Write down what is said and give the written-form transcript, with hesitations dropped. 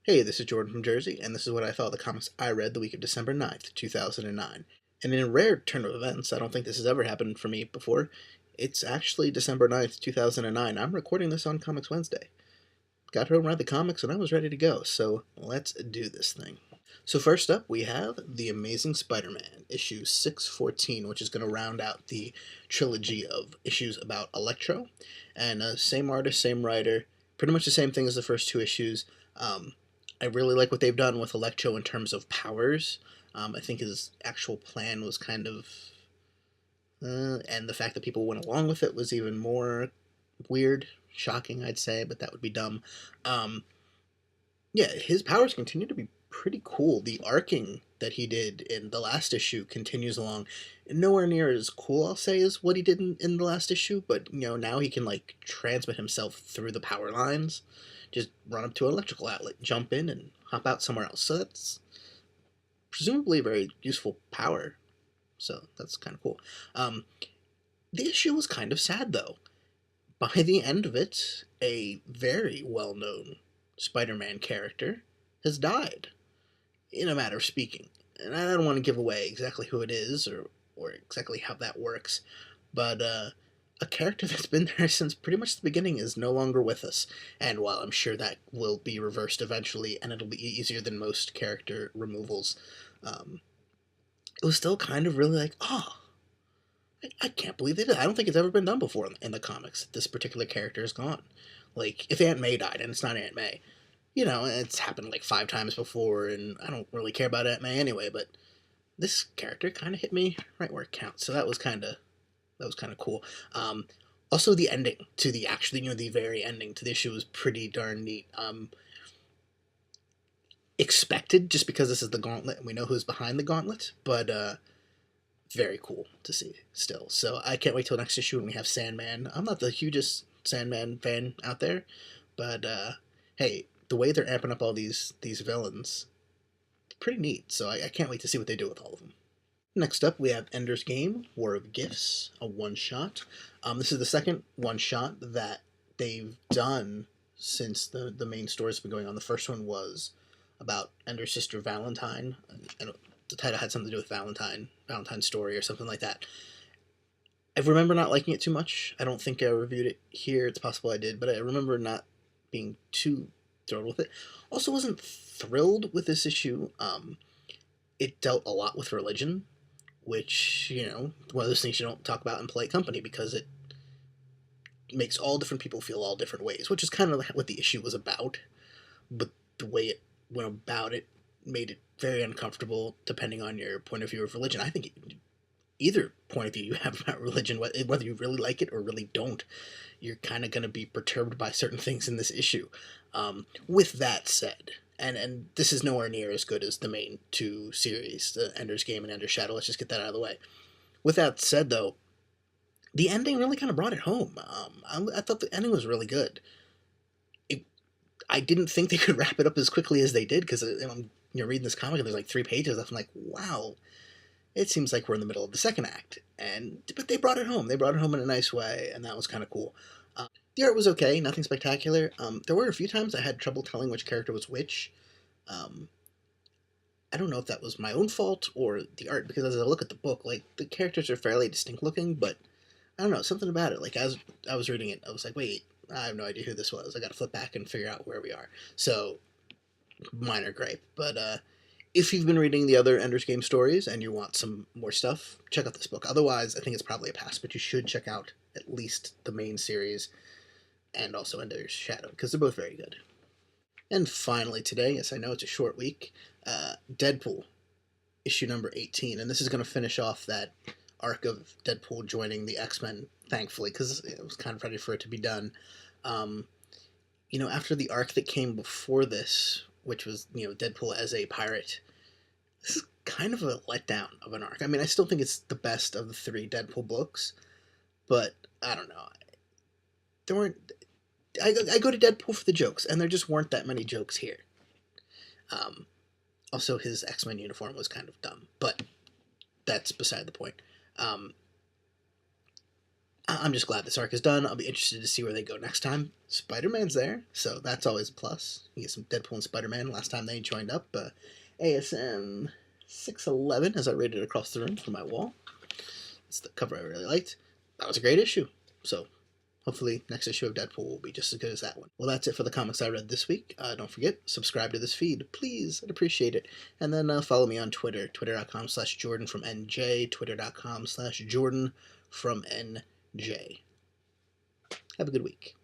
Hey, this is Jordan from Jersey, and this is what I thought of the comics I read the week of December 9th, 2009. And in a rare turn of events, I don't think this has ever happened for me before, it's actually December 9th, 2009. I'm recording this on Comics Wednesday. Got home, read the comics, and I was ready to go, so let's do this thing. So first up, we have The Amazing Spider-Man, issue 614, which is going to round out the trilogy of issues about Electro. And same artist, same writer, pretty much the same thing as the first two issues. I really like what they've done with Electro in terms of powers. I think his actual plan was kind of... and the fact that people went along with it was even more weird, shocking, I'd say, but that would be dumb. Um, yeah, his powers continue to be pretty cool. The arcing that he did in the last issue continues along. Nowhere near as cool, I'll say, as what he did in the last issue, but, now he can, transmit himself through the power lines. Just run up to an electrical outlet, jump in, and hop out somewhere else. So that's presumably a very useful power. So that's kind of cool. The issue was kind of sad, though. By the end of it, a very well-known Spider-Man character has died, in a matter of speaking. And I don't want to give away exactly who it is or exactly how that works, but a character that's been there since pretty much the beginning is no longer with us. And while I'm sure that will be reversed eventually, and it'll be easier than most character removals, it was still kind of really like, oh, I can't believe they did. I don't think it's ever been done before in the comics. This particular character is gone. Like, if Aunt May died, and it's not Aunt May, it's happened like 5 times before, and I don't really care about Aunt May anyway, but this character kind of hit me right where it counts. So that was kind of cool. Also, the ending to the the very ending to the issue was pretty darn neat. Expected, just because this is the gauntlet and we know who's behind the gauntlet, but very cool to see still. So I can't wait till next issue when we have Sandman. I'm not the hugest Sandman fan out there, but hey, the way they're amping up all these villains, pretty neat. So I can't wait to see what they do with all of them. Next up, we have Ender's Game, War of Gifts, a one-shot. This is the second one-shot that they've done since the main story's been going on. The first one was about Ender's sister Valentine. The title had something to do with Valentine's story or something like that. I remember not liking it too much. I don't think I reviewed it here. It's possible I did, but I remember not being too thrilled with it. Also wasn't thrilled with this issue. It dealt a lot with religion, which, one of those things you don't talk about in polite company because it makes all different people feel all different ways, which is kind of what the issue was about. But the way it went about it made it very uncomfortable depending on your point of view of religion. I think either point of view you have about religion, whether you really like it or really don't, you're kind of going to be perturbed by certain things in this issue. With that said, and this is nowhere near as good as the main two series, the Ender's Game and Ender's Shadow. Let's just get that out of the way. With that said, though, the ending really kind of brought it home. I thought the ending was really good. I didn't think they could wrap it up as quickly as they did, because I'm reading this comic and there's like 3 pages. I'm like, wow, it seems like we're in the middle of the second act. But they brought it home. They brought it home in a nice way, and that was kind of cool. The art was okay, nothing spectacular. There were a few times I had trouble telling which character was which. I don't know if that was my own fault or the art, because as I look at the book, the characters are fairly distinct looking, but I don't know, something about it. As I was reading it, I was like, wait, I have no idea who this was. I gotta flip back and figure out where we are. So, minor gripe. But if you've been reading the other Ender's Game stories and you want some more stuff, check out this book. Otherwise, I think it's probably a pass, but you should check out at least the main series and also Ender's Shadow, because they're both very good. And finally today, yes, I know it's a short week, Deadpool, issue number 18. And this is going to finish off that arc of Deadpool joining the X-Men, thankfully, because it was kind of ready for it to be done. After the arc that came before this, which was, Deadpool as a pirate, this is kind of a letdown of an arc. I mean, I still think it's the best of the 3 Deadpool books, but I don't know. There weren't... I go to Deadpool for the jokes, and there just weren't that many jokes here. Also, his X-Men uniform was kind of dumb, but that's beside the point. I'm just glad this arc is done. I'll be interested to see where they go next time. Spider-Man's there, so that's always a plus. You get some Deadpool and Spider-Man. Last time they joined up, ASM 611 as I rated across the room from my wall. It's the cover I really liked. That was a great issue. So hopefully next issue of Deadpool will be just as good as that one. Well, that's it for the comics I read this week. Don't forget, subscribe to this feed. Please, I'd appreciate it. And then follow me on Twitter, twitter.com/JordanFromNJ, twitter.com/JordanFromNJ. Have a good week.